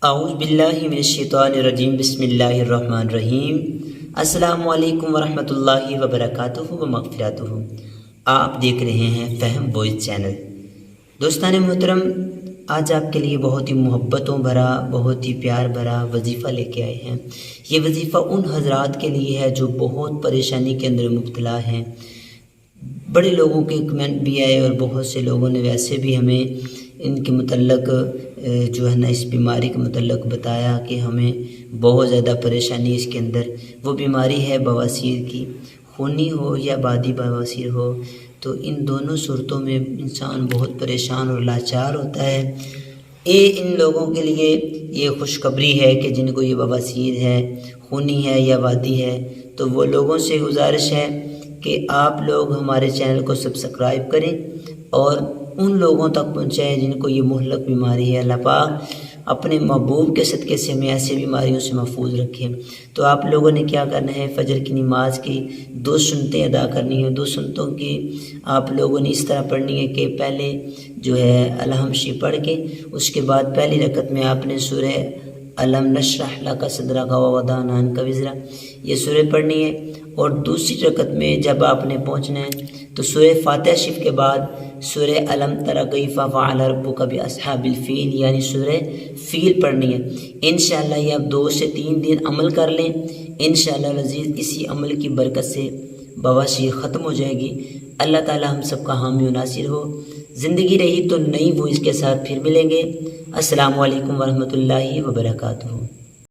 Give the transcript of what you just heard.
اعوذ باللہ من الشیطان الرجیم بسم اللہ الرحمن الرحیم۔ السلام علیکم ورحمۃ اللہ وبرکاتہ و مغفراتہ۔ آپ دیکھ رہے ہیں فہم وائس چینل۔ دوستان محترم، آج آپ کے لیے بہت ہی محبتوں بھرا، بہت ہی پیار بھرا وظیفہ لے کے آئے ہیں۔ یہ وظیفہ ان حضرات کے لیے ہے جو بہت پریشانی کے اندر مبتلا ہیں۔ بڑے لوگوں کے کمنٹ بھی آئے اور بہت سے لوگوں نے ویسے بھی ہمیں ان کے متعلق جو ہے نا اس بیماری کے متعلق بتایا کہ ہمیں بہت زیادہ پریشانی اس کے اندر۔ وہ بیماری ہے بواسیر کی، خونی ہو یا بادی بواسیر ہو، تو ان دونوں صورتوں میں انسان بہت پریشان اور لاچار ہوتا ہے۔ ان لوگوں کے لیے یہ خوشخبری ہے کہ جن کو یہ بواسیر ہے، خونی ہے یا وادی ہے، تو وہ لوگوں سے گزارش ہے کہ آپ لوگ ہمارے چینل کو سبسکرائب کریں اور ان لوگوں تک پہنچائیں جن کو یہ مہلک بیماری ہے۔ اللہ پاک اپنے محبوب کے صدقے سے ہمیں ایسی بیماریوں سے محفوظ رکھیں۔ تو آپ لوگوں نے کیا کرنا ہے، فجر کی نماز کی 2 سنتیں ادا کرنی ہیں۔ 2 سنتوں کی آپ لوگوں نے اس طرح پڑھنی ہے کہ پہلے جو ہے الحم شی پڑھ کے، اس کے بعد پہلی رکعت میں آپ نے سورہ الم نشرح لک صدرک ووضعنا عنک وزرک یہ سورہ پڑھنی ہے، اور دوسری رکعت میں جب آپ نے پہنچنا ہے تو سورہ فاتحہ شریف کے بعد سورہ الم تر کیف فعل ربک باصحاب الفیل یعنی سورہ فیل پڑھنی ہے۔ انشاءاللہ یہ آپ 2 سے 3 دن عمل کر لیں، انشاءاللہ العزیز اسی عمل کی برکت سے بواسیر ختم ہو جائے گی۔ اللہ تعالی ہم سب کا حامی و ناصر ہو۔ زندگی رہی تو نئی وائس کے ساتھ پھر ملیں گے۔ السلام علیکم ورحمۃ اللہ وبرکاتہ۔